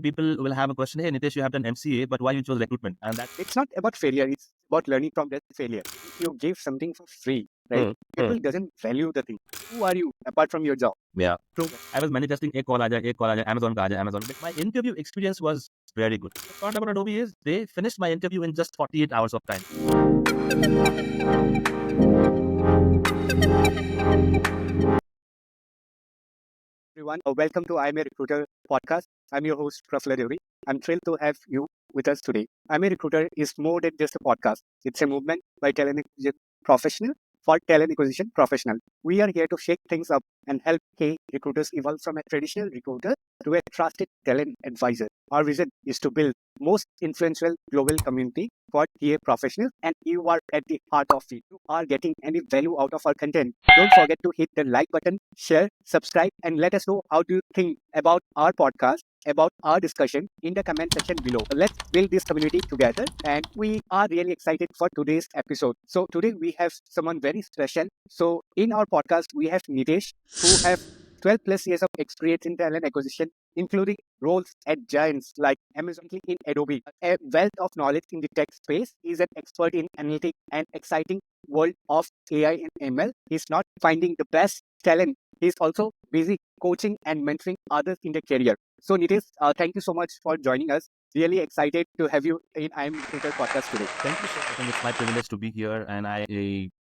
People will have a question, hey, Nitesh, you have done MCA, but why you chose recruitment? And that It's not about failure. It's about learning from that failure. If you give something for free, right? People doesn't value the thing. Who are you apart from your job? yeah. True. I was manifesting एक call आ जाए Amazon का आ जाए Amazon. But my interview experience was very good. The part about Adobe is they finished my interview in just 48 hours of time. Everyone, welcome to I'm a Recruiter podcast. I'm your host, Prafula Devi. I'm thrilled to have you with us today. I'm a Recruiter is more than just a podcast. It's a movement by talent acquisition professional for talent acquisition professional. We are here to shake things up and help K recruiters evolve from a traditional recruiter to a trusted talent advisor. Our vision is to build most influential global community for TA professionals, and you are at the heart of it. You are getting any value out of our content. Don't forget to hit the like button, share, subscribe, and let us know how do you think about our podcast, about our discussion in the comment section below. Let's build this community together, and we are really excited for today's episode. So today we have someone very special. So in our podcast, we have Nitesh, who have 12 plus years of experience in talent acquisition, including roles at giants like Amazon in Adobe. A wealth of knowledge in the tech space. He's an expert in analytics and exciting world of AI and ML. He's not finding the best talent. He's also busy coaching and mentoring others in their career. So Nitesh, thank you so much for joining us. Really excited to have you in I'm Recruiter podcast today. Thank you so much. I think it's my privilege to be here, and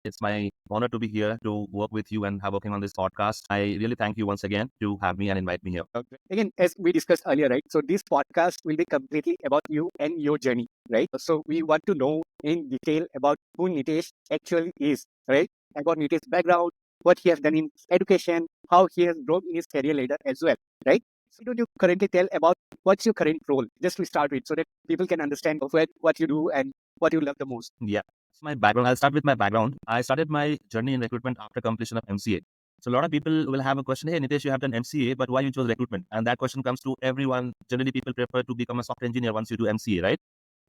it's my honor to be here to work with you and have working on this podcast. I really thank you once again to have me and invite me here. Okay. Again, as we discussed earlier, right? So this podcast will be completely about you and your journey, right? So we want to know in detail about who Nitesh actually is, right? About Nitesh's background, what he has done in education, how he has grown in his career later as well, right? So don't you currently tell about what's your current role, just to start with, so that people can understand what you do and what you love the most. Yeah. So my background, I'll start with my background. I started my journey in recruitment after completion of MCA. So a lot of people will have a question, hey, Nitesh, you have done MCA, but why you chose recruitment? And that question comes to everyone. Generally, people prefer to become a software engineer once you do MCA, right?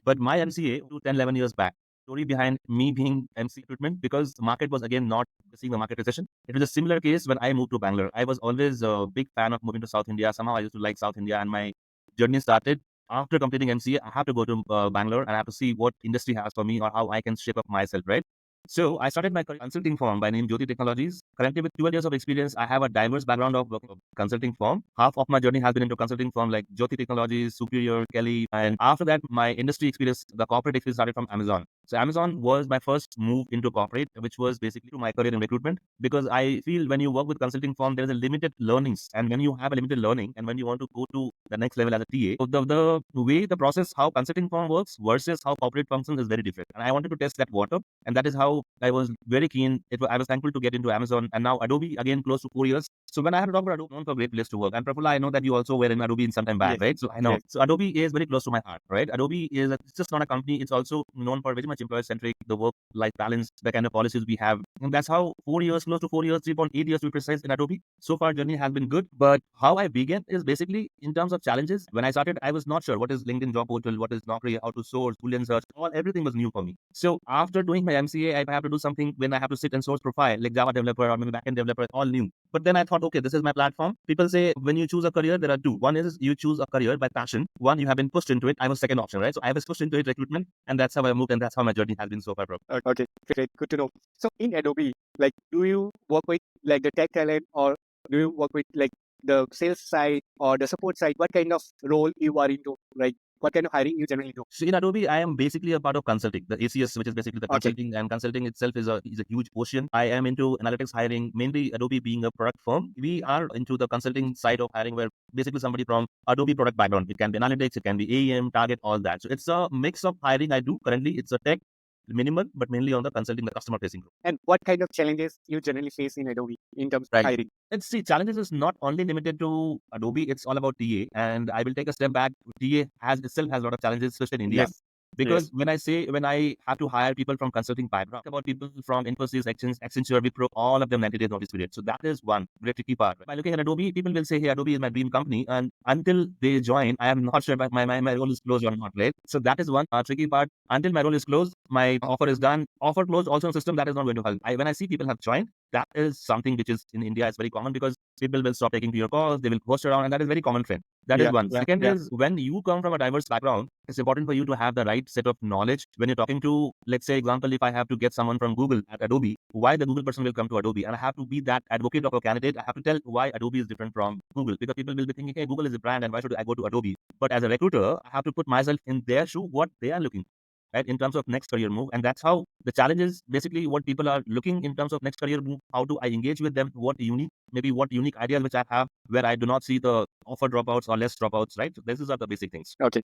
But my MCA, 10, 11 years back, story behind me being MC recruitment, because the market was again not seeing the market recession. It was a similar case when I moved to Bangalore. I was always a big fan of moving to South India. Somehow I used to like South India, and my journey started after completing MCA. I have to go to Bangalore and I have to see what industry has for me or how I can shape up myself, right? So I started my consulting firm by name Jyoti Technologies. Currently with 12 years of experience, I have a diverse background of working consulting firm. Half of my journey has been into consulting firm like Jyoti Technologies, Superior, Kelly. And after that, my industry experience, the corporate experience started from Amazon. So Amazon was my first move into corporate, which was basically to my career in recruitment. Because I feel when you work with consulting firm, there is a limited learnings. And when you have a limited learning and when you want to go to the next level as a TA, so the way the process, how consulting firm works versus how corporate functions is very different. And I wanted to test that water. And that is how I was very keen. I was thankful to get into Amazon and now Adobe again close to 4 years. So when I had to talk about Adobe, known for a great place to work. And Prafula, I know that you also were in Adobe in some time back, Yes. right? So I know. Yes. So Adobe is very close to my heart, right? Adobe is it's just not a company. It's also known for very much employee centric, the work-life balance, the kind of policies we have. And that's how 4 years, close to 4 years, 3.8 years to be precise in Adobe. So far journey has been good. But how I began is basically in terms of challenges. When I started, I was not sure what is LinkedIn job portal, what is Naukri, how to source, Boolean search, everything was new for me. So after doing my MCA, I have to do something when I have to sit and source profile like Java developer or maybe backend developer, all new. But then I thought, okay, this is my platform. People say when you choose a career, there are two. One is you choose a career by passion. One, you have been pushed into it. I was second option, right? So I was pushed into it, recruitment, and that's how I moved, and that's how my journey has been so far, bro. Okay, great. Good to know. So in Adobe, like, do you work with like the tech talent or do you work with like the sales side or the support side? What kind of role you are into? Like, what kind of hiring you generally do? So in Adobe, I am basically a part of consulting, the ACS, which is basically the Okay. consulting, and consulting itself is a huge ocean. I am into analytics hiring, mainly Adobe being a product firm. We are into the consulting side of hiring, where basically somebody from Adobe product background. It can be analytics, it can be AEM, target, all that. So it's a mix of hiring I do currently. It's a tech minimal, but mainly on the consulting, the customer facing group. And what kind of challenges you generally face in Adobe in terms of Right. hiring? Let's see, challenges is not only limited to Adobe, it's all about TA. And I will take a step back. TA has itself has a lot of challenges, especially in India. Yes. Because when I have to hire people from consulting background, about people from Infosys, Accenture, Wipro, all of them 90 days notice period. So that is one very tricky part. By looking at Adobe, people will say, hey, Adobe is my dream company. And until they join, I am not sure if my role is closed or not, right? So that is one tricky part. Until my role is closed, my offer is done. Offer closed also a system that is not going to help. When I see people have joined, that is something which is in India is very common because people will stop taking to your calls, they will ghost around, and that is very common trend. That is one. Second is when you come from a diverse background, it's important for you to have the right set of knowledge. When you're talking to, let's say, example, if I have to get someone from Google at Adobe, why the Google person will come to Adobe? And I have to be that advocate of a candidate. I have to tell why Adobe is different from Google because people will be thinking, hey, Google is a brand and why should I go to Adobe? But as a recruiter, I have to put myself in their shoe, what they are looking for, right, in terms of next career move. And that's how the challenge is basically what people are looking in terms of next career move. How do I engage with them? What unique ideas which I have where I do not see the offer dropouts or less dropouts, right? So these are the basic things. Okay,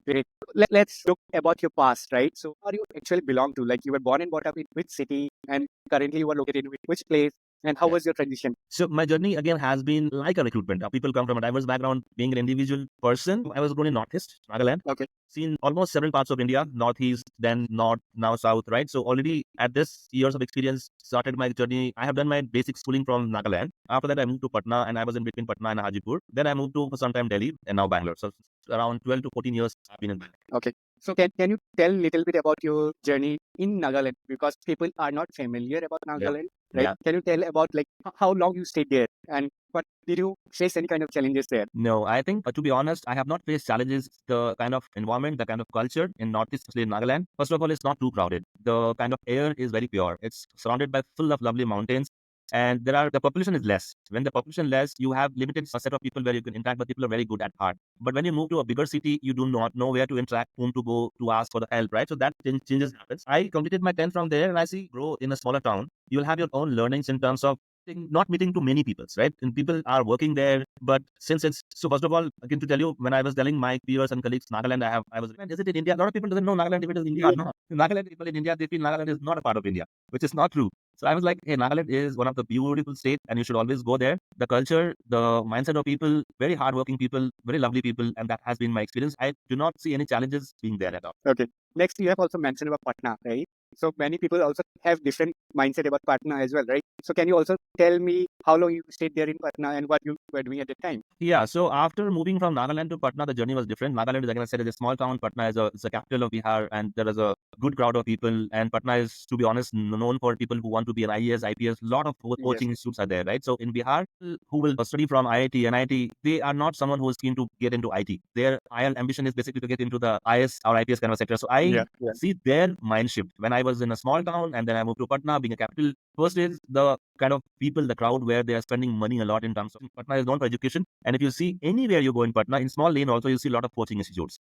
great. Let's look about your past, right? So, are you actually belong to? Like, you were born and brought up in which city, and currently you are located in which place, and how was your transition? So my journey again has been like a recruitment. People come from a diverse background. Being an individual person, I was born in Northeast, Nagaland. Okay. Seen almost several parts of India, Northeast, then North, now South, right? So already at this years of experience, started my journey. I have done my basic schooling from Nagaland. After that, I moved to Patna and I was in between Patna and Hajipur. Then I moved to for some time Delhi and now Bangalore. So around 12 to 14 years I've been in Bangalore. Okay. So can you tell a little bit about your journey in Nagaland? Because people are not familiar about Nagaland, right? Yeah. Can you tell about like how long you stayed there and what did you face any kind of challenges there? No, I think to be honest, I have not faced challenges. The kind of environment, the kind of culture in Northeast, especially in Nagaland. First of all, it's not too crowded. The kind of air is very pure. It's surrounded by full of lovely mountains. And the population is less. When the population less, you have limited set of people where you can interact, but people are very good at heart. But when you move to a bigger city, you do not know where to interact, whom to go to ask for the help, right? So that changes happens. I completed my 10th from there and I see grow in a smaller town. You'll have your own learnings in terms of not meeting too many people, right? And people are working there, but since it's so, first of all, again to tell you, when I was telling my peers and colleagues, Nagaland, I was, is it in India? A lot of people doesn't know Nagaland if it is India or not. Nagaland people in India, they feel Nagaland is not a part of India, which is not true. So I was like, hey, Nagaland is one of the beautiful states and you should always go there. The culture, the mindset of people, very hardworking people, very lovely people, and that has been my experience. I do not see any challenges being there at all. Okay. Next, you have also mentioned about Patna, right? So many people also have different mindset about Patna as well, right? So can you also tell me how long you stayed there in Patna and what you were doing at the time? Yeah, so after moving from Nagaland to Patna, the journey was different. Nagaland, is, like I said, is a small town. Patna is a capital of Bihar, and there is a good crowd of people. And Patna is, to be honest, known for people who want to be an IAS, IPS. A lot of coaching institutes are there, right? So in Bihar, people who will study from IIT, NIT, they are not someone who is keen to get into IT. Their ambition is basically to get into the IS or IPS kind of sector. So I see their mind shift. When I was in a small town and then I moved to Patna, being a capital, first is the kind of people, the crowd where they are spending money a lot in terms of Patna is known for education. And if you see anywhere you go in Patna, in small lane also, you see a lot of coaching institutes.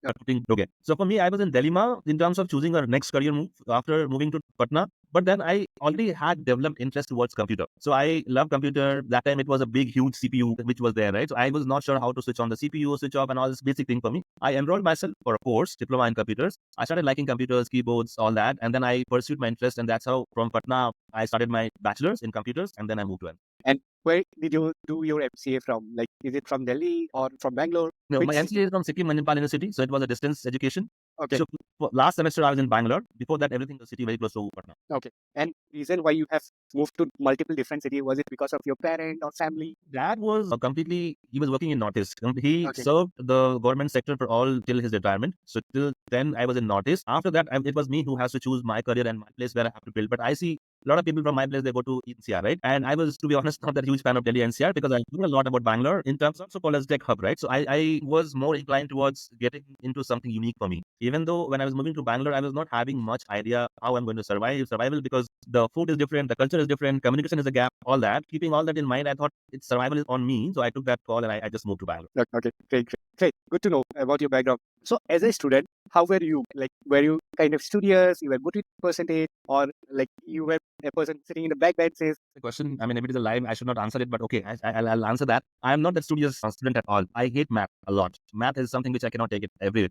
Okay. So for me, I was in dilemma in terms of choosing a next career move after moving to Patna. But then I already had developed interest towards computer. So I love computer. That time it was a big, huge CPU which was there, right? So I was not sure how to switch on the CPU, switch off and all this basic thing for me. I enrolled myself for a course, diploma in computers. I started liking computers, keyboards, all that. And then I pursued my interest. And that's how from Patna, I started my bachelor's in computers. And then I moved to M. And where did you do your MCA from? Like, is it from Delhi or from Bangalore? No, Which my city? MCA is from Sikkim Manipal University. So it was a distance education. Okay. So last semester I was in Bangalore. Before that, everything was city very close to Patna. Okay. And reason why you have moved to multiple different cities, was it because of your parent or family? Dad was completely, he was working in Northeast. He Okay. served the government sector for all till his retirement. So till then I was in Northeast. After that, it was me who has to choose my career and my place where I have to build. But I see a lot of people from my place, they go to NCR, right? And I was, to be honest, not that huge fan of Delhi NCR because I learned a lot about Bangalore in terms of so-called as tech hub, right? So I was more inclined towards getting into something unique for me. Even though when I was moving to Bangalore, I was not having much idea how I'm going to survival because the food is different, the culture is different, communication is a gap, all that. Keeping all that in mind, I thought it's survival is on me. So I took that call and I just moved to Bangalore. Okay. Great. Good to know about your background. So as a student, how were you? Like, were you kind of studious? You were good with percentage, or like you were a person sitting in the back benches? The question, I mean, if it is a live, I should not answer it, but okay, I'll answer that. I am not a studious student at all. I hate math a lot. Math is something which I cannot take it everywhere.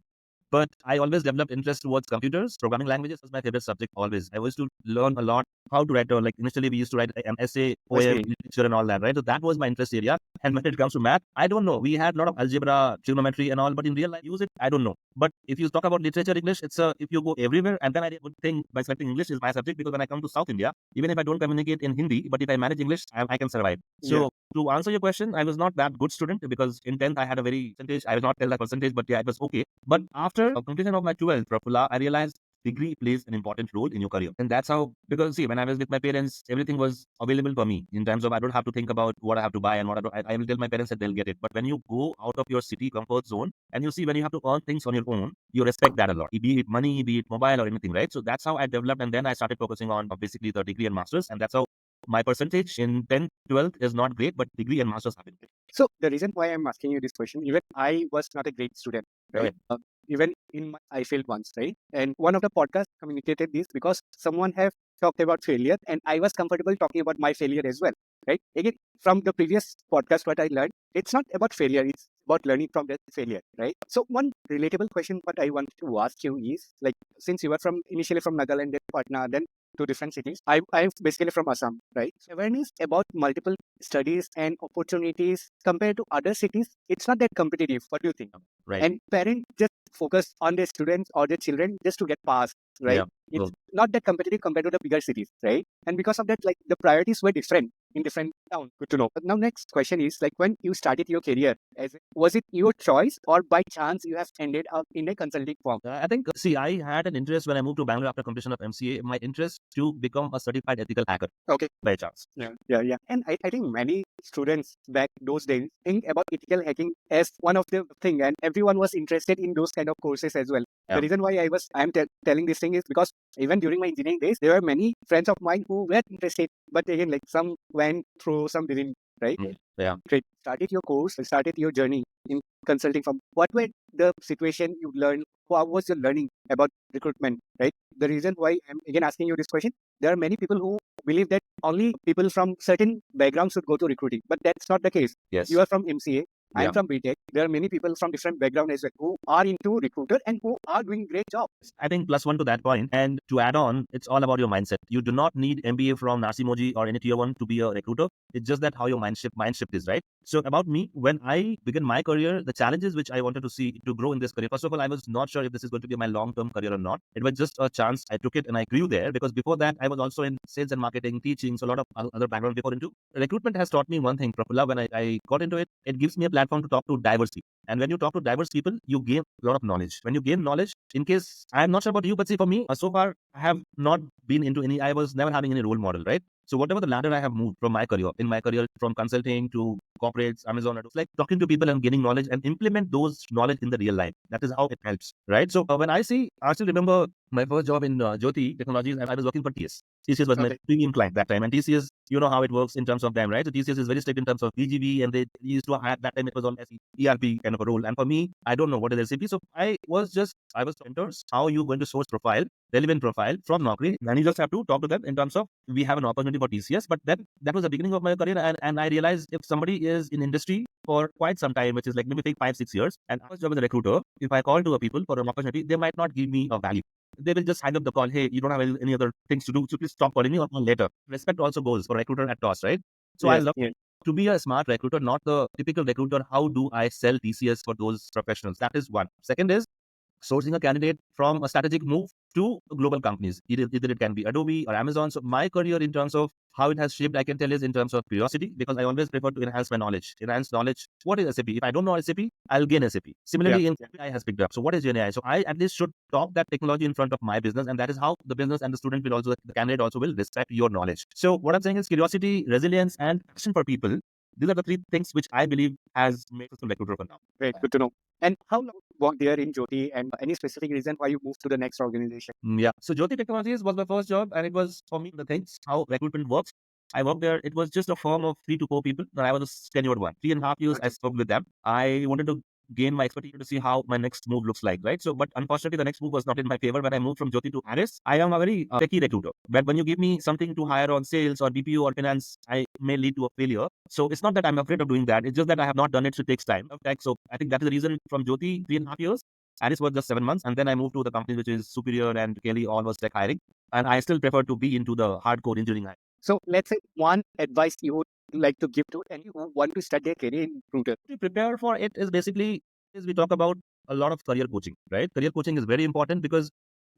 But I always developed interest towards computers. Programming languages was my favorite subject always. I used to learn a lot how to write, or like initially we used to write an essay, poem, literature and all that, right? So that was my interest area. And when it comes to math, I don't know. We had a lot of algebra, trigonometry and all, but in real life, use it, I don't know. But if you talk about literature English, if you go everywhere, and then I would think by selecting English is my subject because when I come to South India, even if I don't communicate in Hindi, but if I manage English, I can survive. So to answer your question, I was not that good student because in 10th I had a very percentage. I will not tell that percentage, but yeah, it was okay. But after completion of my 12th, Prafula, I realized degree plays an important role in your career. And that's how, because see, when I was with my parents, everything was available for me in terms of I don't have to think about what I have to buy and what I will tell my parents that they'll get it. But when you go out of your city comfort zone and you see when you have to earn things on your own, you respect that a lot. Be it money, be it mobile or anything, right? So that's how I developed. And then I started focusing on basically the degree and masters. And that's how my percentage in 10th, 12th is not great, but degree and masters have been great. So the reason why I'm asking you this question, even I was not a great student, right? Okay. Even in my, I failed once, right? And one of the podcasts communicated this because someone have talked about failure, and I was comfortable talking about my failure as well, right? Again, from the previous podcast, what I learned, it's not about failure; it's about learning from that failure, right? So one relatable question, what I want to ask you is, like, since you were from initially from Nagaland, then Patna, then to different cities. I'm basically from Assam, right? Awareness about multiple studies and opportunities compared to other cities, it's not that competitive. What do you think? Right. And parents just focus on their students or their children just to get passed, right? Yeah. It's not that competitive compared to the bigger cities, right? And because of that, like the priorities were different in different towns. Good to know. But now, next question is like when you started your career, was it your choice or by chance you have ended up in a consulting firm? I think, see, I had an interest when I moved to Bangalore after completion of MCA. My interest to become a certified ethical hacker. Okay. By chance. Yeah. And I think many students back those days think about ethical hacking as one of the thing, and everyone was interested in those kind of courses as well. Yeah. The reason why I'm telling this thing is because even during my engineering days, there were many friends of mine who were interested, but again, like some went through, some didn't, right? Yeah. Great. Started your course, started your journey in consulting firm. What were the situation you learned? How was your learning about recruitment, right? The reason why I'm again asking you this question, there are many people who believe that only people from certain backgrounds should go to recruiting, but that's not the case. Yes. You are from MCA, Yeah. I'm from BTech. There are many people from different backgrounds as well who are into recruiter and who are doing great job. I think plus one to that point. And to add on, it's all about your mindset. You do not need MBA from Narsimoji or any tier one to be a recruiter. It's just that how your mind shift is, right? So about me, when I began my career, the challenges which I wanted to see to grow in this career, first of all, I was not sure if this is going to be my long-term career or not. It was just a chance. I took it and I grew there because before that, I was also in sales and marketing, teaching, so a lot of other background before into. Recruitment has taught me one thing, Prafula, when I got into it, it gives me a platform to talk to diverse people. And when you talk to diverse people, you gain a lot of knowledge. When you gain knowledge, in case I'm not sure about you, but see for me, so far I have not been into any. I was never having any role model, right? So whatever the ladder I have moved from my career, in my career from consulting to corporates, Amazon, it's like talking to people and gaining knowledge and implement those knowledge in the real life. That is how it helps, right? So when I still remember my first job in Jyoti Technologies, I was working for TCS. TCS was my premium client that time, and TCS, you know how it works in terms of them, right? So TCS is very strict in terms of BGB, and they used to have that time it was on ERP kind of a role. And for me, I don't know what is SAP, so I was mentors how you going to source profile, relevant profile from Naukri, and you just have to talk to them in terms of we have an opportunity for TCS. But that was the beginning of my career, and I realized if somebody is in industry for quite some time, which is like maybe take 5-6 years, and I was job as a recruiter, if I call to a people for an opportunity, they might not give me a value. They will just hang up the call. Hey, you don't have any other things to do, so please stop calling me or call later. Respect also goes for recruiter at toss, right? So I love to be a smart recruiter, not the typical recruiter. How do I sell TCS for those professionals? That is one. Second is sourcing a candidate from a strategic move to global companies. Either it can be Adobe or Amazon. So my career in terms of how it has shaped, I can tell is in terms of curiosity, because I always prefer to enhance my knowledge. Enhance knowledge. What is SAP? If I don't know SAP, I'll gain SAP. Similarly, in AI has picked up. So what is GenAI? So I at least should talk that technology in front of my business, and that is how the business and the student will also, the candidate also will respect your knowledge. So what I'm saying is curiosity, resilience, and passion for people. These are the three things which I believe has made us a recruiter for now. Great, good to know. And how long worked there in Jyoti, and any specific reason why you moved to the next organization? Yeah. So Jyoti Technologies was my first job, and it was for me the things how recruitment works. I worked there. It was just a firm of 3 to 4 people, and I was a tenured one. 3.5 years I worked with them. I wanted to gain my expertise to see how my next move looks like, right? So, but unfortunately, the next move was not in my favor. When I moved from Jyoti to Harris, I am a very techie recruiter. But when you give me something to hire on sales or BPO or finance, I may lead to a failure. So it's not that I'm afraid of doing that. It's just that I have not done it, so it takes time. Okay, so I think that is the reason from Jyoti 3.5 years. Alice was just 7 months, and then I moved to the company which is Superior and Kelly, all was tech hiring. And I still prefer to be into the hardcore engineering hiring. So let's say one advice you would like to give to anyone who want to study a career in recruiter. To prepare for it is basically, is we talk about a lot of career coaching, right? Career coaching is very important because,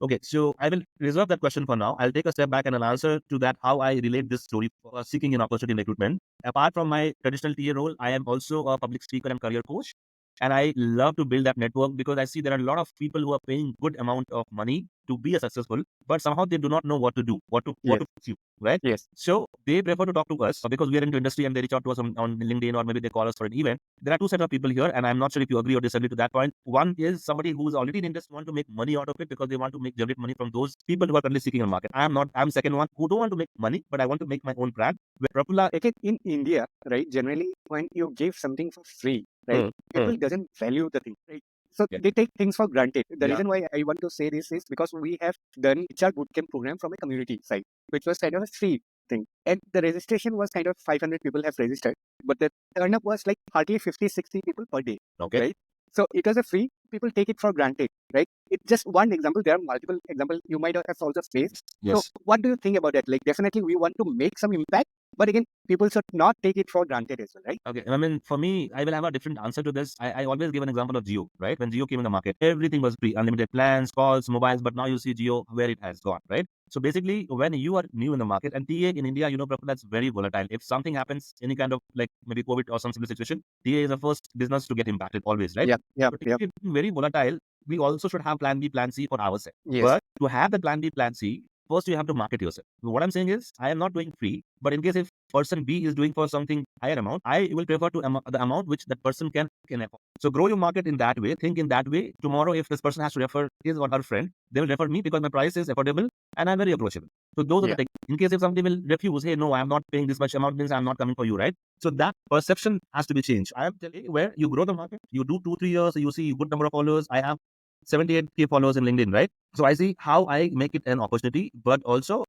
okay, so I will reserve that question for now. I'll take a step back and I'll answer to that how I relate this story for seeking an opportunity in recruitment. Apart from my traditional TA role, I am also a public speaker and career coach. And I love to build that network because I see there are a lot of people who are paying good amount of money to be a successful, but somehow they do not know what to do, what Yes. to pursue, right? Yes. So they prefer to talk to us because we are into industry and they reach out to us on LinkedIn, or maybe they call us for an event. There are two sets of people here, and I'm not sure if you agree or disagree to that point. One is somebody who's already in industry, want to make money out of it because they want to generate money from those people who are currently seeking a market. I am not. I'm second one who don't want to make money, but I want to make my own brand. Where Prafula, Again, in India, right, generally when you give something for free, right, people doesn't value the thing, right? So Yeah. they take things for granted. The Yeah. reason why I want to say this is because we have done HR bootcamp program from a community side, which was kind of a free thing. And the registration was kind of 500 people have registered, but the turn up was like hardly 50, 60 people per day, Okay. right? So it was a free, people take it for granted, right? It's just one example. There are multiple examples you might have also faced. So Yes. what do you think about that? Like definitely we want to make some impact, but again, people should not take it for granted as well, right? Okay. I mean, for me, I will have a different answer to this. I always give an example of Geo, right? When Geo came in the market, everything was free, unlimited plans, calls, mobiles, but now you see Geo where it has gone, right? So basically, when you are new in the market, and TA in India, Prabhu, that's very volatile. If something happens, any kind of like maybe COVID or some similar situation, TA is the first business to get impacted always, right? Yeah, yeah, So yeah. TA being very volatile, we also should have plan B, plan C for ourselves. Yes. But to have the plan B, plan C, first you have to market yourself. What I'm saying is, I am not doing free, but in case if person B is doing for something higher amount, I will prefer to the amount which that person can afford. So grow your market in that way. Think in that way. Tomorrow, if this person has to refer his or her friend, they will refer me because my price is affordable and I'm very approachable. So those are the Yeah. things. In case if somebody will refuse, hey, no, I'm not paying this much amount, means I'm not coming for you, right? So that perception has to be changed. I am telling you, where you grow the market, you do 2-3 years, you see a good number of followers. I have 78K followers in LinkedIn, right? So I see how I make it an opportunity, but also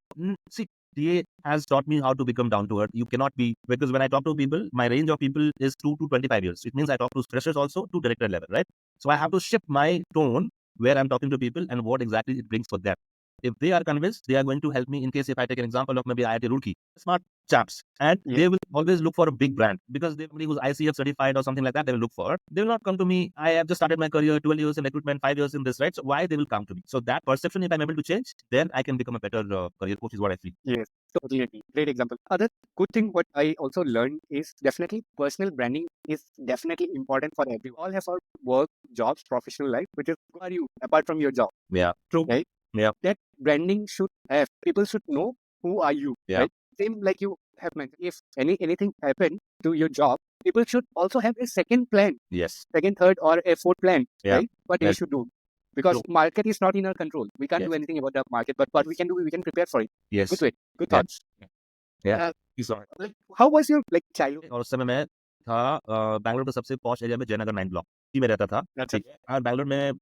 see, TA has taught me how to become down to earth. You cannot be, because when I talk to people, my range of people is 2 to 25 years. It means I talk to freshers also to director level, right? So I have to shift my tone where I'm talking to people and what exactly it brings for them. If they are convinced, they are going to help me. In case if I take an example of maybe IIT Roorkee, smart chaps, and Yeah. they will always look for a big brand because they somebody who's ICF certified or something like that. They will look for. They will not come to me. I have just started my career, 12 years in recruitment, 5 years in this, right? So why they will come to me? So that perception, if I'm able to change, then I can become a better career coach. Is what I feel. Yes, totally agree. Great example. Other good thing what I also learned is definitely personal branding is definitely important for everyone. We all have our work, jobs, professional life, which is who are you apart from your job, Yeah. True. right? Yeah. That branding should have people should know who are you, Yeah. right? Same like you have mentioned. If anything happened to your job, people should also have a second plan, Yes. second, third, or a fourth plan, Yeah. right? What they Well, should do. Because true. market is not in our control. We can't Yes. do anything about the market, but what we Yes. can do, we can prepare for it. Good Yes. way, good Yeah. thoughts. Yeah. Uh, You saw it. like, how was your like childhood? और उस समय मैं था बैंगलोर के सबसे posh area में Jaynagar 9 block ही में रहता था। That's it. ठीक है। और बैंगलोर में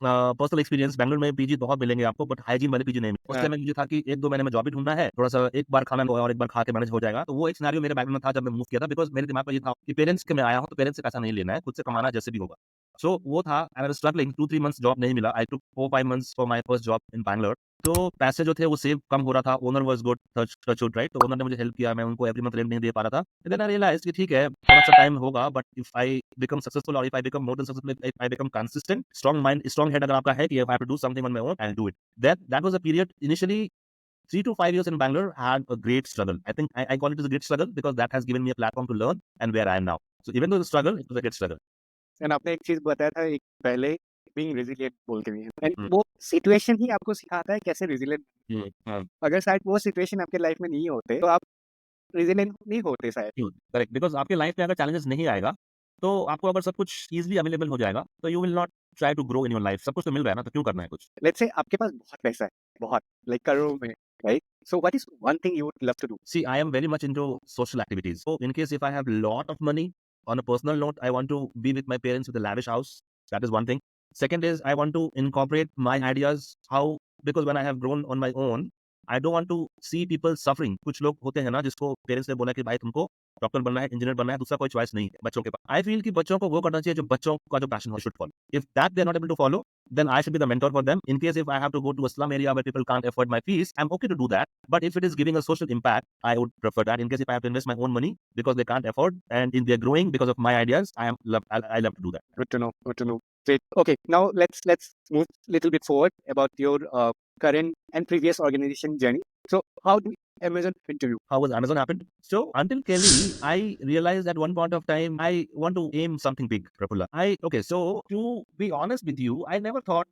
पर्सनल एक्सपीरियंस, बैंगलोर में पीजी बहुत मिलेंगे आपको, बट हाइजीन वाले पीजी नहीं मिले। उस हाँ। टाइम में मुझे था कि 1-2 महीने में जॉब भी ढूँढना है, थोड़ा-सा एक बार खाना और एक बार खा के मैनेज हो जाएगा। तो वो एक सिनेरियो मेरे बैंगलोर में था जब मैं मूव किया था, बिकॉज़ मेरे दिमाग में ये था कि पेरेंट्स के मैं आया हूँ, तो पेरेंट्स से पैसा नहीं लेना है, खुद से कमाना है जैसे भी होगा। सो वो था and I was struggling 2-3 months job नहीं मिला। आई टूक 4-5 months for my first job in Bangalore. तो पैसे जो थे वो सेव कम हो रहा था। Owner was good, touch wood, right? तो ओनर ने मुझे हेल्प किया, मैं उनको एवरी मंथ रेंट नहीं दे पा रहा था। देन आई रियलाइज़्ड कि ठीक है, थोड़ा-सा टाइम होगा, but if I become successful और if I become more than successful, if I become consistent, strong mind, strong head अगर आपका है कि if I have to do something on my own, I will do it. That was a period initially 3 to 5 years in Bangalore had a great struggle. I think I call it as a great struggle because that has given me a platform to learn and where I am now. So even though the struggle, it was a great struggle. And आपने एक चीज बताया था एक पहले being resilient बोल के भी एंड Mm. वो सिचुएशन ही आपको सिखाता है कैसे रेजिलिएंट। Mm. अगर शायद वो सिचुएशन आपके लाइफ में नहीं होते तो आप रेजिलिएंट नहीं होते शायद। करेक्ट, बिकॉज़ आपके लाइफ में अगर चैलेंजेस नहीं आएगा, तो आपको अगर सब कुछ ईज़िली अवेलेबल हो जाएगा, तो you will not try to grow in your life. सब कुछ तो मिल रहा है ना, तो क्यों करना है कुछ? लेट्स से आपके पास बहुत पैसा है, बहुत लाइक करोड़ों में, right? So what is one thing you would love to do? See, I am very much into social activities. So in case if I have lot of money, on a personal note, I want to be with my parents with a lavish house. That is one thing. Second is I want to incorporate my ideas how, because when I have grown on my own, I don't want to see people suffering. कुछ लोग होते हैं ना जिसको parents ने बोला कि भाई तुमको डॉक्टर बनना है, इंजीनियर बनना है, दूसरा कोई चॉइस नहीं है बच्चों के पास। आई फील कि बच्चों को वो करना चाहिए जो बच्चों का जो पैशन हो, should follow. If that they are not able to follow, then I should be the mentor for them. In case if I have to go to a slum area where people can't afford my fees, I'm okay to do that. But if it is giving a social impact, I would prefer that. In case if I have to invest my own money because they can't afford and in they're growing because of my ideas, I love to do that. Good to know. Good to know. Great. Okay, now let's move a little bit forward about your current and previous organization journey. So how did Amazon fit to you? How was Amazon happened? So until Kelly, I realized at one point of time I want to aim something big, Prafula. Okay, so to be honest with you, I never thought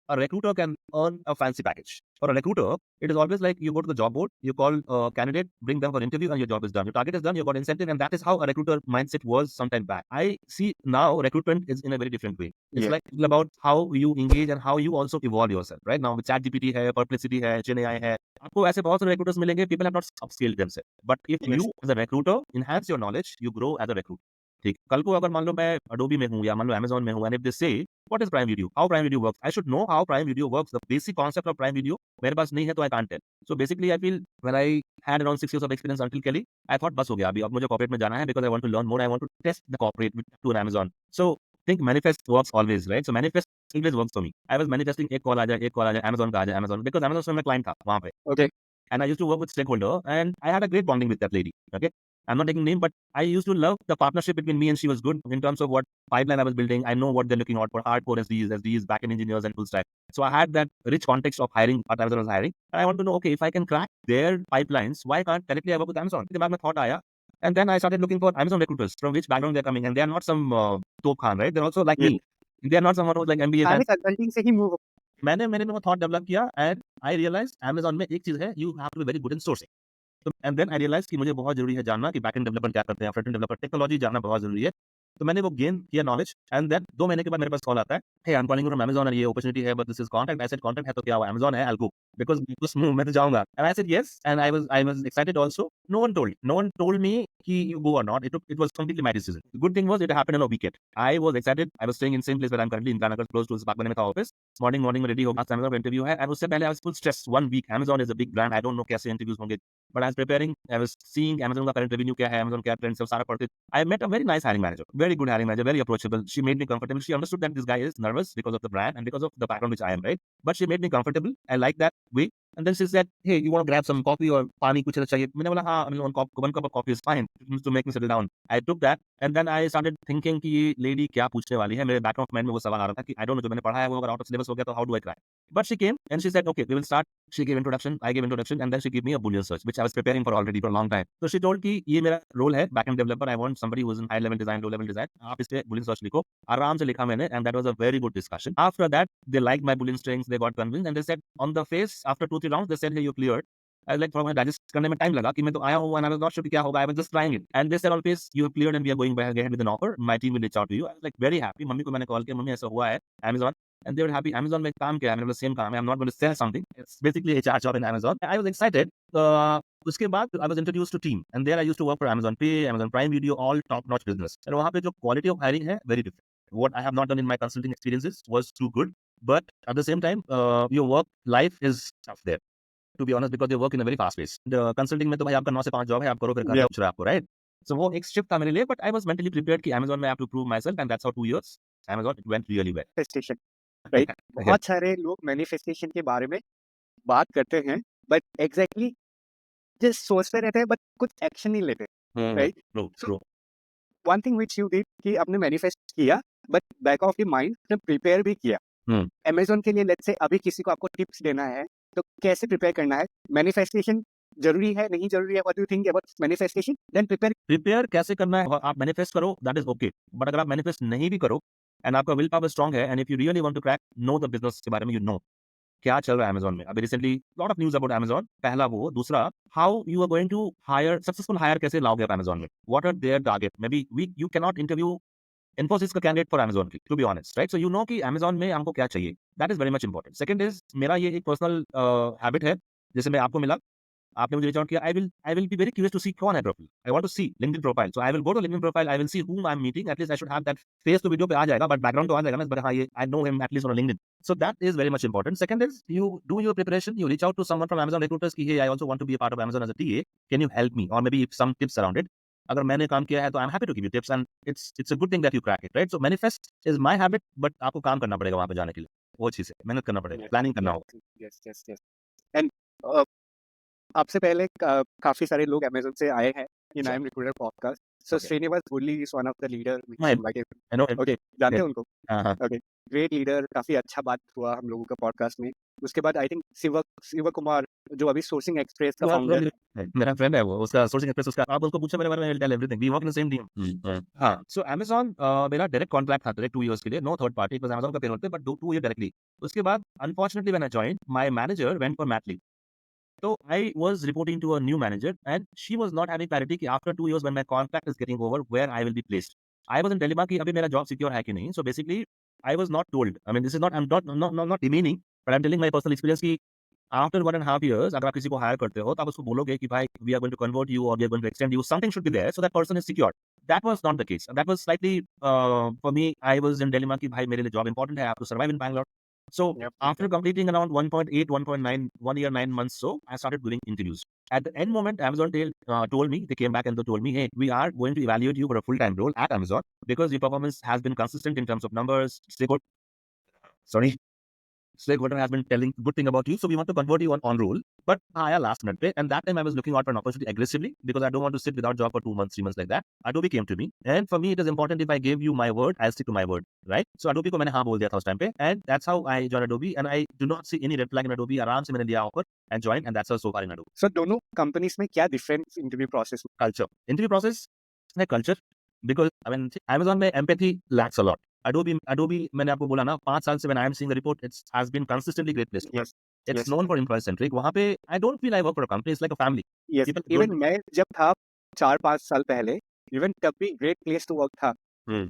a recruiter can earn a fancy package. For a recruiter, it is always like you go to the job board, you call a candidate, bring them for interview, and your job is done. Your target is done, you got incentive, and that is how a recruiter mindset was some time back. I see now recruitment is in a very different way. It's Yeah. like about how you engage and how you also evolve yourself. Right now, with ChatGPT है, Perplexity है, GenAI है, आपको ऐसे बहुत सारे recruiters मिलेंगे. People have not upscaled themselves. But if Yes. you as a recruiter enhance your knowledge, you grow as a recruiter. ठीक, कल को अगर मान लो मैं Adobe में हूँ या मान लो Amazon में हूँ, and if they say what is Prime Video, how Prime Video works, I should know how Prime Video works. The basic concept of Prime Video मेरे पास नहीं है तो I can't tell. So basically I feel when I had around 6 years of experience until Kelly, I thought बस हो गया अभी, अब मुझे corporate में जाना है because I want to learn more. I want to test the corporate to an Amazon. So think manifest works always, right? So manifest always works for me. I was manifesting एक call आ जाए Amazon का आ जाए Amazon, because Amazon में मैं client था वहाँ पे. Okay. And I used to work with stakeholder, and I had a great bonding with that lady. Okay, I'm not taking name, but I used to love the partnership between me and she was good in terms of what pipeline I was building. I know what they're looking out for, hardcore SDs, backend engineers, and full stack. So I had that rich context of hiring what Amazon was hiring, and I want to know, okay, if I can crack their pipelines, why can't directly I work with Amazon? दिमाग में thought आया, and then I started looking for Amazon recruiters from which background they're coming, and they are not some top Khan, right? They're also like Yeah. me. They are not someone who's like MBA. सारे consulting से ही move मैंने मेरे में वो thought develop किया, and I realise Amazon में एक चीज है, you have to be very good in sourcing. तो एंड देन आई रियलाइज कि मुझे बहुत जरूरी है जानना कि बैकएंड डेवलपर क्या करते हैं, फ्रंट एंड डेवलपर टेक्नोलॉजी जानना बहुत जरूरी है. तो मैंने वो गेन किया नॉलेज, एंड देन 2 महीने के बाद मेरे पास कॉल आता है, hey I am calling from Amazon और ये अपॉर्चुनिटी है, but this is contract. I said contract है तो क्या हुआ, Amazon है, आई विल गो, बिकॉज़ उस मूव मैं तो जाऊंगा. And I said yes, and I was excited also. No one told me कि you go or not. It was completely my decision. The good thing was it happened on a weekend. I was excited. I was staying in same place where I'm currently in Ganagar, close to Spark में था office. Morning में ready हो गया, Amazon का interview है, and उससे पहले I was full stress 1 week. Amazon is a big brand, I don't know कैसे इंटरव्यूज होंगे, but I was preparing. I was seeing Amazon का करंट रेवेन्यू क्या है, Amazon क्या ट्रेंड्स, सब सारा पढ़ते. I met a very nice hiring manager, very good hiring manager, very approachable. She made me comfortable. She understood that this guy is nervous because of the brand and because of the background which I am, right? But she made me comfortable. I like that way. And then she said, "Hey, you want to grab some coffee or पानी कुछ ऐसा चाहिए?" मैंने बोला हाँ, I mean, one cup of coffee is fine to make me settle down. I took that, and then I started thinking कि ये lady क्या पूछने वाली है. मेरे back of mind में वो सवाल आ रहा था कि I don't know, जो मैंने पढ़ा है वो अगर out of syllabus हो गया तो how do I crack? But she came and she said, "Okay, we will start." She gave introduction, I gave introduction, and then she gave me a Boolean search, which I was preparing for already for a long time. So she told कि ये मेरा role है backend developer. I want somebody who is in high level design, low level design. आप इस पे Boolean search लिखो. आराम से लिखा मैंने, and that was a very good discussion. After that, they liked my Boolean strings. They got convinced, and they said on the face after 2-3 rounds, they said, "Hey, you cleared." I was like, for my digest करने में time लगा कि मैं तो आया हूँ, and I was not sure कि क्या होगा. I was just trying it, and they said on face, "You have cleared, and we are going ahead with an offer. My team will reach out to you." I was like very happy. Mummy को मैंने call किया, mummy ऐसा हुआ है Amazon, and they were happy. Amazon में काम क्या है, मैंने बोला सेम काम है. I'm not going to sell something. It's basically HR job in Amazon. I was excited. उसके बाद I was introduced to team, and there I used to work for Amazon Pay, Amazon Prime Video, all top notch business. And वहाँ पे जो quality of hiring है very different. What I have not done in my consulting experiences was too good, but at the same time, your work life is tough there. To be honest, because they work in a very fast pace. The consulting में तो भाई आपका 9 से 5 job है, आप करो फिर घर Yeah. पूछ रहा है आपको, right? So वो एक शिफ्ट था मेरे लिए, but I was mentally prepared कि Amazon में I have to prove myself, and that's how 2 years Amazon it went really well. Manifestation, right? Yeah. बहुत सारे लोग मैनिफेस्टेशन के बारे में बात करते हैं, बट एग्जैक्टली जस्ट सोचते रहते हैं, बट कुछ एक्शन नहीं लेते, right? True, so true. One thing which you did कि आपने मैनिफेस्ट किया, but back of the mind आपने प्रिपेयर भी किया. Hmm. अमेज़न के लिए लेट्स से अभी किसी को आपको टिप्स देना है, तो कैसे प्रिपेयर करना है? मैनिफेस्टेशन ज़रूरी है, नहीं ज़रूरी है? What do you think about manifestation? Then prepare. Prepare कैसे करना है, आप मैनिफेस्ट करो, दैट इज ओके. बट अगर आप मैनिफेस्ट नहीं भी करो एंड आपका विल पावर स्ट्रांग है, and if you really want to crack, know the business के बारे में, यू नो क्या चल रहा है Amazon में. अभी recently lot of news about Amazon. पहला वो, दूसरा how you are going to hire successful hire, कैसे लाओगे आप Amazon में, what are there target. Maybe we you can not interview Infosys का कैंडिडेट फॉर Amazon की, to be honest, right? So you know कि Amazon में हमको क्या चाहिए. That is very much important. Second is मेरा ये एक पर्सनल हैबिट है, जैसे मैं आपको मिला, आपने मुझे रीच आउट किया, I will be very curious to see कौन है profile. I want to see LinkedIn profile, so I will go to LinkedIn profile, I will see whom I am meeting. At least I should have that face. तो video पे आ जाएगा, but background तो आ जाएगा ना, but हाँ ये I know him at least on LinkedIn. So that is very much important. Second is you do your preparation. You reach out to someone from Amazon recruiters कि hey, I also want to be a part of Amazon as a TA. Can you help me? Or maybe some tips around it. अगर मैंने काम किया है तो I'm happy to give you tips, and it's a good thing that you crack it, right? So manifest is my habit, but आपको काम करना पड़ेगा वहाँ पे जाने के लिए. वो चीज़ है, मेहनत करना पड़ेगा, प्लानिंग करना होगा. Yes, yes, yes. And uh, आपसे पहले काफी सारे लोग अमेज़न से आए हैं इन Sure. I am recruiter podcast. So Okay. Srinivas Murali is one of the leader which I invited. I know him. Okay, जानते Yeah. हैं उनको? Uh-huh. ओके, ग्रेट लीडर, काफी अच्छा बात हुआ हम लोगों का पॉडकास्ट में। उसके बाद आई थिंक शिव कुमार जो अभी सोर्सिंग एक्सप्रेस का You are फाउंडर from मेरा फ्रेंड है वो, उसका सोर्सिंग एक्सप्रेस, उसका आप उसको पूछो मेरे बारे में, he'll tell everything. We work in the same team. हाँ, सो अमेज़न मेरा डायरेक्ट कॉन्ट्रैक्ट था, डायरेक्ट 2 इयर्स के लिए, no third party, it was Amazon का पेरोल पे, बट 2 ईयर डायरेक्टली। उसके बाद unfortunately when I joined, my manager went for mat leave. So I was reporting to a new manager, and she was not having clarity कि after 2 years when my contract is getting over, where I will be placed. I was in dilemma कि अभी मेरा job secure है कि नहीं. So basically, I was not told. I mean, this is not, I'm not demeaning, but I'm telling my personal experience कि after 1.5 years, अगर आप किसी को hire करते हो, तो आप उसको बोलोगे कि भाई, we are going to convert you or we are going to extend you. Something should be there, so that person is secured. That was not the case. That was slightly for me. I was in dilemma कि भाई मेरे लिए job important है. I have to survive in Bangalore. So Yep, after yep. completing around 1.8, 1.9, 1 year, 9 months, so I started doing interviews. At the end moment, Amazon told me, they came back and they told me, hey, we are going to evaluate you for a full-time role at Amazon because your performance has been consistent in terms of numbers. Sorry, stakeholder has been telling good thing about you, so we want to convert you on role. But आया last minute पे, and that time I was looking out for an opportunity aggressively because I don't want to sit without job for 2 months, 3 months like that. Adobe came to me, and for me it is important if I give you my word, I'll stick to my word, right? So Adobe को मैंने हाँ बोल दिया था उस time पे, and that's how I joined Adobe, and I do not see any red flag in Adobe. आराम से मैंने लिया offer and joined, and that's how so far in Adobe. सो दोनों कंपनीज में क्या डिफरेंस इंटरव्यू प्रोसेस में? Culture, interview process है culture, because I mean Amazon में empathy lacks a lot. Adobe मैंने आपको बोला ना 5 साल से when I am seeing the report, it has been consistently great place to work. Yes, It's yes, known for employee centric. वहाँ पे I don't feel I work for a company. It's like a family. Yes. People even don't. मैं जब था 4-5 साल पहले, even तब भी great place to work था।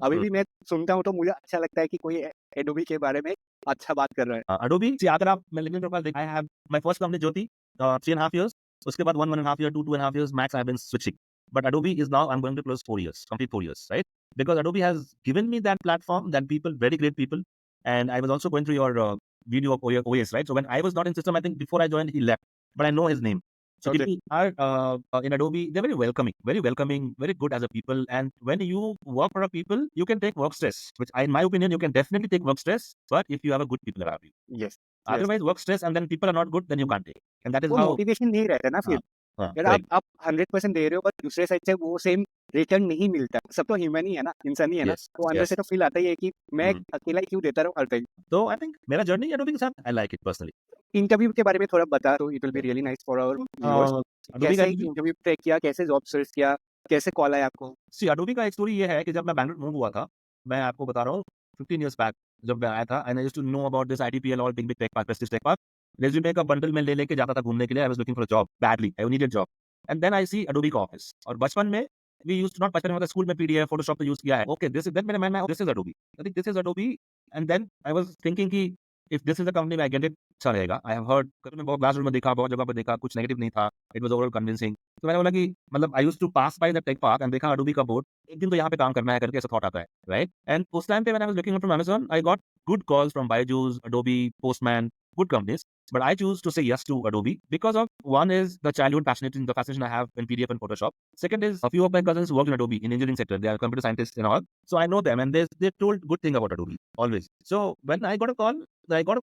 अभी भी मैं सुनता हूँ तो मुझे अच्छा लगता है कि कोई एडोबी के बारे में अच्छा बात कर रहा है। Adobe see अगर आप मैं LinkedIn प्रोफाइल देख, I have my first company Jyoti 3.5 years. उसके बाद 1.5 year, 2.5 years max I have been switching. But Adobe is now I'm going to close 4 years, complete 4 years, right? Because Adobe has given me that platform, that people, very great people. And I was also going through your video of OS, right? So when I was not in system, I think before I joined, he left, but I know his name. So Okay. people are in Adobe, they're very welcoming, very good as a people. And when you work for a people, you can take work stress, which in my opinion, you can definitely take work stress. But if you have a good people around you, yes, yes. otherwise work stress and then people are not good, then you can't take. And that is वो how. Motivation नहीं रहता ना फिर। हाँ, यार correct. आप 100% दे रहे हो, बट दूसरे साइड से वो सेम रिटर्न नहीं मिलता। सब तो ह्यूमन ही है ना, इंसान ही है ना, Yes, तो अंदर yes. से तो फील आता ही है कि मैं हम्म। अकेला ही क्यों देता रहूं हर टाइम। So I think मेरा जर्नी Adobe के साथ I like it personally. Interview के बारे में थोड़ा बता दो, it will be really nice for our viewers. Adobe का कैसे इंटरव्यू ट्रैक किया, कैसे जॉब सर्च किया, कैसे कॉल आया आपको? सी अडोबी का एक स्टोरी ये है कि जब मैं बैंगलोर मूव हुआ था, मैं आपको बता रहा हूँ 15 इयर्स बैक जब मैं आया था, and I used to know about this ITPL और big big tech park, Prestige tech park. Resume का बंडल मैं ले लेके जाता था घूमने के लिए। I was looking for a job badly, I needed job, and then I see Adobe का ऑफिस। और बचपन में वी यूज्ड टू नॉट, बचपन में मतलब स्कूल में पीडीएफ फोटोशॉप तो यूज किया है। ओके, दिस इज देन मेरे माइंड में this is Adobe, I think this is Adobe. And then I was thinking कि if this is the company I get it, अच्छा रहेगा। आई हैव हर्ड, मैं बहुत क्लास में देखा, बहुत जगह पे देखा, कुछ नेगेटिव नहीं था, इट वाज ओवरऑल कन्विंसिंग। तो मैंने बोला कि मतलब I used to pass by the tech park and देखा अडोबी का बोर्ड, एक दिन तो यहाँ पे काम करना है करके ऐसा थॉट आता है, राइट? एंड उस टाइम पे when I was looking from Amazon, I got good calls from Byju's, Adobe, Postman, good companies. But I choose to say yes to Adobe because of one is the the fascination I have in PDF and Photoshop. Second is a few of my cousins work in Adobe in engineering sector. They are computer scientists and all. So I know them and they told good thing about Adobe always. So when I got a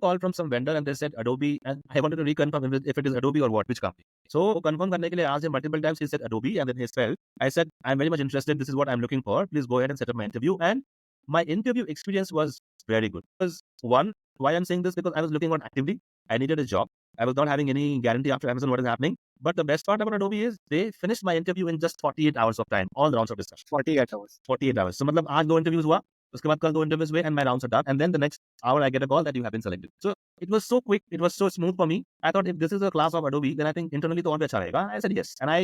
call from some vendor and they said Adobe, and I wanted to reconfirm if it is Adobe or what, which company. So confirm करने के लिए asked him multiple times. He said Adobe and then he spelled. I said I'm very much interested. This is what I'm looking for. Please go ahead and set up my interview. And my interview experience was very good. Because one, why I'm saying this, because I was looking out actively. I needed a job. I was not having any guarantee after Amazon what is happening. But the best part about Adobe is they finished my interview in just 48 hours of time, all the rounds of discussion. 48 hours. 48 hours. So मतलब आज 2 interviews हुआ, उसके बाद कल 2 interviews हुए and my rounds are done. And then the next hour I get a call that you have been selected. So it was so quick, it was so smooth for me. I thought if this is a class of Adobe, then I think internally तो और भी अच्छा रहेगा. I said yes. And I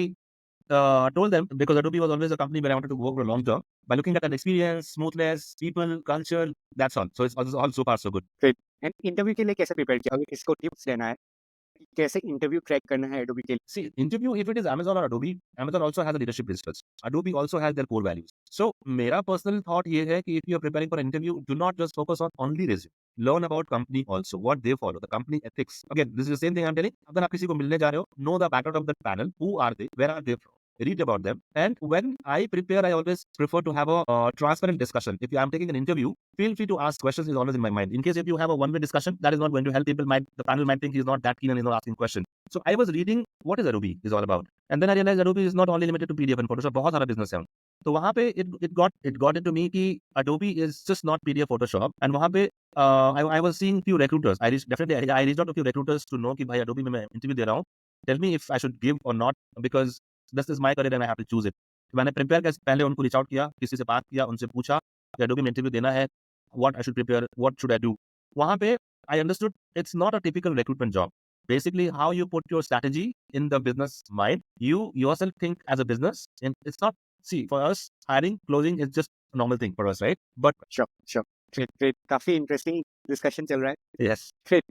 told them, because Adobe was always a company where I wanted to work for a long term, by looking at an experience, smoothness, people, culture, that's all. So it's all so far so good. फिर and interview के लिए कैसे prepare किया? अगर किसी को tips लेना है, कैसे इंटरव्यू क्रैक करना है एडोबी के लिए? See, interview, if it is Amazon or Adobe, Amazon also has a leadership principles. Adobe also has their core values. So, मेरा personal thought ये है कि if you are preparing for an interview, do not just focus on only resume. Learn about company also, what they follow, the company ethics. Again, this is the same thing I'm telling. अगर आप किसी को मिलने जा रहे हो, know the background of that panel. Who are they? Where are they from? read about them. And when I prepare, I always prefer to have a transparent discussion. If I'm taking an interview, feel free to ask questions is always in my mind. In case if you have a one-way discussion, that is not going to help people. The panel might think he's not that keen and he's not asking questions. So I was reading what is Adobe is all about. And then I realized Adobe is not only limited to PDF and Photoshop, बहुत सारा business है. तो वहाँ पे it got into me कि Adobe is just not PDF Photoshop. And वहाँ पे I was seeing few recruiters. I reached out to few recruiters to know कि भाई Adobe में मैं interview दे रहा हूँ. Tell me if I should give or not because this is my career and I have to choose it. तो मैंने prepare कर पहले उनको रीच आउट किया, किसी से बात किया, उनसे पूछा कि Adobe में इंटरव्यू देना है, what I should prepare, what should I do. वहाँ पे I understood it's not a typical recruitment job. Basically, how you put your strategy in the business mind, you yourself think as a business, and it's not. See, for us, hiring, closing is just a normal thing for us, right? But Sure. Great. काफी interesting discussion चल रहा है. yes, Great.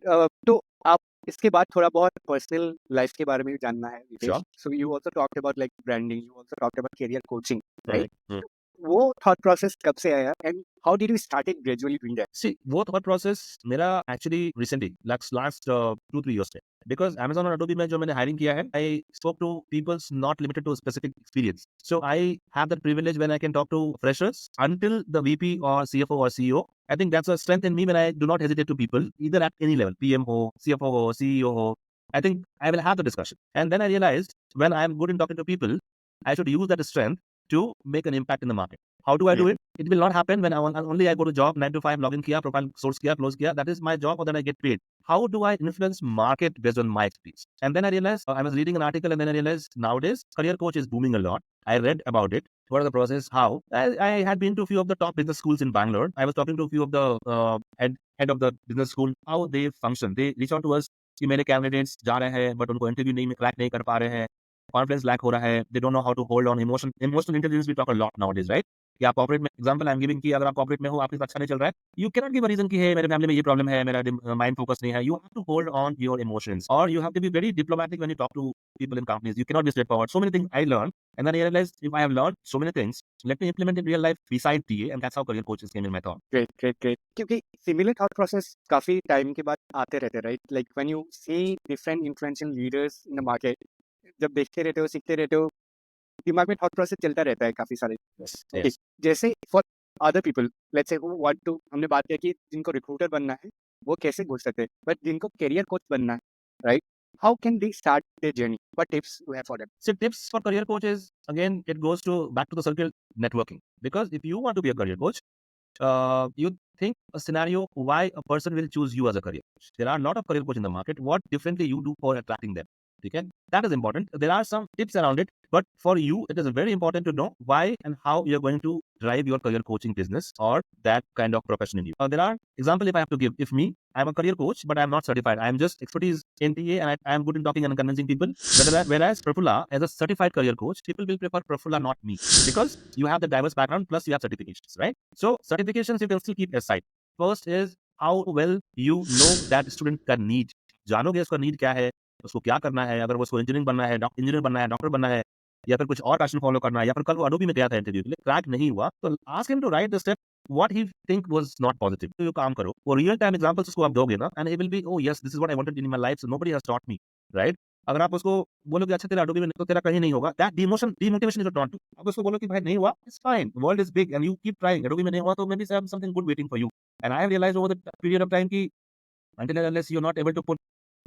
तो आप इसके बाद थोड़ा बहुत पर्सनल लाइफ के बारे में भी जानना है, Nitesh. Sure. So you also talked about like branding, you also talked about career coaching, right? Hmm. वो thought process कब से आया and how did you start it gradually doing that? See, वो thought process मेरा actually recently, last 2-3 years से. Because Amazon और Adobe में जो मैंने hiring किया है, I spoke to people's not limited to a specific experience. So I have that privilege when I can talk to freshers until the VP or CFO or CEO. I think that's a strength in me when I do not hesitate to people, either at any level, PM ho, CFO ho, CEO ho. I think I will have the discussion. And then I realized when I am good in talking to people, I should use that strength to make an impact in the market. How do I do it? It will not happen when only I go to job 9 to 5, login kiya, profile source kiya, close kiya. That is my job, or then I get paid. How do I influence market based on my experience? And then I realized I was reading an article, and then I realized nowadays career coach is booming a lot. I read about it. What are the process? How? I had been to a few of the top business schools in Bangalore. I was talking to a few of the head of the business school, how they function. They reach out to us कि मेरे candidates जा रहे हैं, but उनको interview नहीं crack नहीं कर पा रहे हैं. Confidence lack हो रहा है. They don't know how to hold on emotional intelligence. We talk a lot nowadays, right? कि आप कॉर्पोरेट में एग्जांपल आई एम गिविंग कि अगर आप कॉर्पोरेट में हो, आपके साथ अच्छा नहीं चल रहा है, you can not give a reason कि है मेरे फैमिली में ये प्रॉब्लम है, मेरा माइंड फोकस नहीं है. You have to hold on your emotions और you have to be very diplomatic when you talk to people in companies. You cannot be straightforward. So many things I learned, and then I realized if I have learned so many things, let me implement in real life beside TA, and that's how career coaches came in my thought. Great. क्योंकि similar thought process काफी time के बाद आते रहते हैं, right? Like when you see different influential leaders in the market, जब देखते रहते हो, सीखते रहते हो, दिमाग में थॉट प्रोसेस चलता रहता है काफी सारे. Okay. जैसे for other people, let's say who want to, हमने बात किया कि जिनको रिक्रूटर बनना है वो कैसे घुस सकते हैं, बट जिनको करियर कोच बनना है, right, how can they start their journey, what tips you have for them? So tips for career coaches, again, it goes to back to the circle networking. Because if you want to be a career coach, you think a scenario why a person will choose you as a career coach. There are a lot of career coach in the market. What differently you do for attracting them? Okay, that is important. There are some tips around it, but for you, it is very important to know why and how you're going to drive your career coaching business or that kind of profession in you. There are example if I have to give. If me, I'm a career coach, but I'm not certified. I'm just expertise in TA, and I am good in talking and convincing people. Whereas Prafula, as a certified career coach, people will prefer Prafula, not me, because you have the diverse background plus you have certifications, right? So certifications you can still keep aside. First is how well you know that student का need. जानोगे उसका need क्या है, उसको क्या करना है, अगर वो उसको इंजीनियरिंग बनना है, डॉक्टर बनना है, या फिर कुछ और पैशन फॉलो करना है, या फिर कल वो अडोबी में गया था इंटरव्यू के लिए, क्रैक नहीं हुआ, तो ask him to write the step what he think was not positive. तो ये काम करो, वो रियल टाइम एग्जांपल्स उसको आप दोगे ना, and he will be oh yes this is what I wanted in my life, so nobody has taught me, right. अगर आप उसको बोलोगे अच्छा तेरा अडोबी में तो तेरा कहीं नहीं होगा, दैट डिमोटिवेशन इज नॉट. आप उसको बोलो कि भाई नहीं हुआ, it's fine, world is big and you keep trying. Adobe में नहीं हुआ तो maybe something good waiting for you. And I have realised over the period of time कि until and unless you're not able to put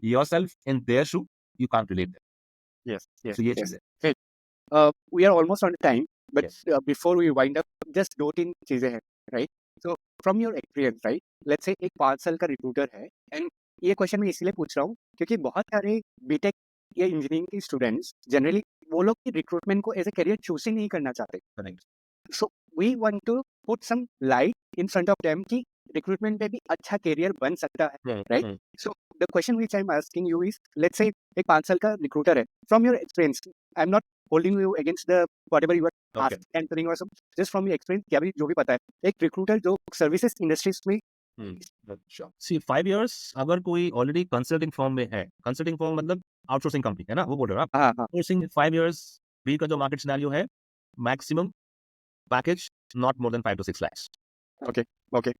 yourself in their shoe, you can't relate them. Yes. So ये चीज़ है. Great. We are almost on time, but Yes. Before we wind up, just 2-3 चीजें हैं, right? So from your experience, right? Let's say एक 5 साल का recruiter है, and ये question मैं इसलिए पूछ रहा हूँ क्योंकि बहुत सारे बीटेक या इंजीनियरिंग के स्टूडेंट्स जनरली वो लोग रिक्रूटमेंट को एज ए करियर चूज ही नहीं करना चाहते. Correct. So we want to put some light in front of them कि रिक्रूटमेंट में भी अच्छा करियर बन सकता है, right? So the question which I'm asking you is, let's say एक 5 साल का रिक्रूटर है, from your experience, I'm not holding you against the whatever you are Okay. answering or some, just from your experience, क्या भी जो भी पता है, एक रिक्रूटर जो सर्विसेज इंडस्ट्रीज में Sure. See, 5 years अगर कोई ऑलरेडी कंसल्टिंग फर्म में है, कंसल्टिंग फर्म मतलब आउटसोर्सिंग कंपनी है ना, वो बोल रहे हो आप. हाँ आउटसोर्सिंग 5 years भी का जो मार्केट सिनेरियो है, maximum package not more than 5 to 6 lakhs. Okay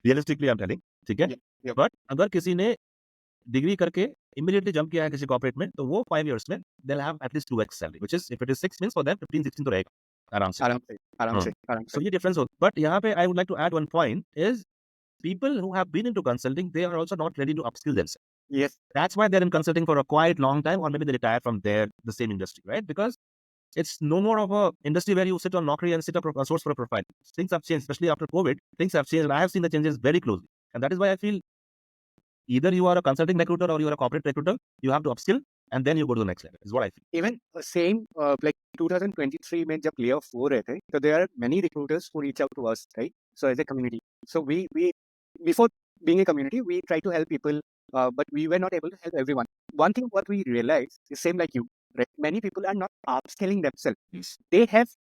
realistically I am telling, ठीक है. Yeah. बट अगर किसी ने डिग्री करके इमीडिएटली जंप किया है किसी कॉर्पोरेट में, तो वो 5 years में they will have at least 2x salary, which is if it is 6 means for them 15-16 तो रहेगा आराम से। आराम से, आराम हाँ। से, आराम सो से। ये डिफरेंस हो, बट यहाँ पे I would like to add one point is people who have been into consulting, they are also not ready to upskill themselves. Yes, That's why they're in consulting for a quite long time, or maybe they retire from the same industry, right? Because it's no more of a industry where you sit on Naukri and sit up a source for a profile. Things have changed, especially after COVID. Things have changed, and I have seen the changes very closely. And that is why I feel either you are a consulting recruiter or you are a corporate recruiter, you have to upskill and then you go to the next level, is what I feel. even same like 2023 में जब layoff हो रहे थे, so there are many recruiters who reach out to us, right? So as a community, so we before being a community, we try to help people, but we were not able to help everyone. One thing what we realized is same like you, right? Many people are not upskilling themselves. Yes.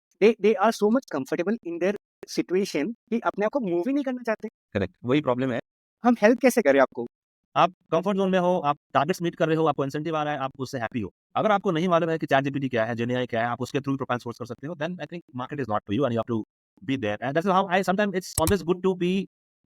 They are so much comfortable in their situation कि अपने आप को move ही नहीं करना चाहते. Correct. वही problem है. हम हेल्प कैसे करें आपको? आप कंफर्ट जोन में हो, आप टारगेट्स मीट कर रहे हो, आपको इंसेंटिव आ रहा है, आप उससे हैप्पी हो. अगर आपको नहीं मालूम है कि चैट जीपीटी क्या है, जेमिनी क्या है, आप उसके थ्रू प्रोफाइल सोर्स कर सकते हो, then I think market is not for you and you have to be there. And that's how I sometimes it's always good to be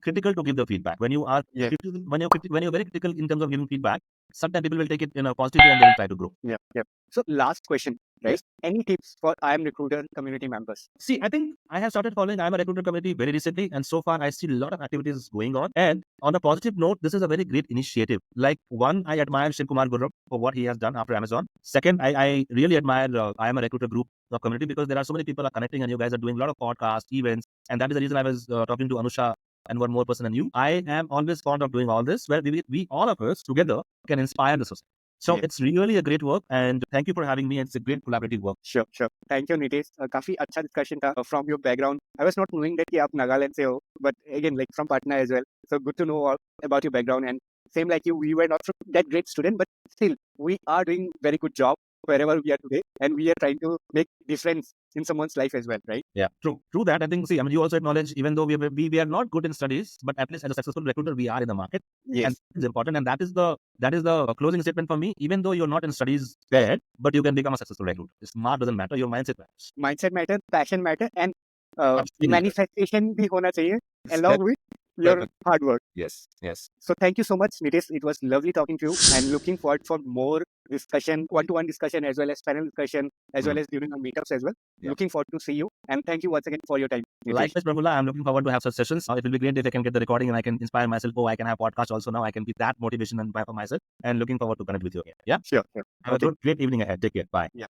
critical to give the feedback. When you are Yes. critical, when you're very critical in terms of giving feedback, sometimes people will take it in a positive way and they will try to grow. Yeah, yeah. So last question, right? Yes. Any tips for I am recruiter community members? See, I think I have started following I'm a recruiter community very recently, and so far I see a lot of activities going on. And on a positive note, this is a very great initiative. Like one, I admire Shiv Kumar Gurram for what he has done after Amazon. Second, I really admire I am a recruiter group of community because there are so many people are connecting and you guys are doing a lot of podcasts, events, and that is the reason I was talking to Anusha and one more person and you. I am always fond of doing all this where we all of us together can inspire the society. So Yeah. it's really a great work, and thank you for having me. It's a great collaborative work. Sure, sure. Thank you, Nitesh. काफी अच्छा discussion था from your background. I was not knowing that कि आप नागालैंड से हो, but again like from Patna as well. So good to know all about your background, and same like you, we were not from that great student, but still we are doing very good job wherever we are today, and we are trying to make difference in someone's life as well, right? Yeah, true that. I think, see, I mean, you also acknowledge, even though we are not good in studies, but at least as a successful recruiter, we are in the market, Yes. and it's important. And that is the closing statement for me. Even though you're not in studies yet, but you can become a successful recruiter. Smart doesn't matter. Your mindset matters. Mindset matter, passion matter, and Absolutely. manifestation भी होना चाहिए along with your hard work. Yes, yes. So thank you so much, Nitesh. It was lovely talking to you, and looking forward for more discussion, one-to-one discussion, as well as panel discussion, as well as during our meetups as well. Yeah. Looking forward to see you, and thank you once again for your time, Nitesh. Likewise, Prafulla, I'm looking forward to have such sessions. It will be great if I can get the recording and I can inspire myself. Oh, I can have podcast also now. I can be that motivation and for myself. And looking forward to connect with you again. Yeah. Sure, sure. Have a great evening ahead. Take care. Bye. Yeah.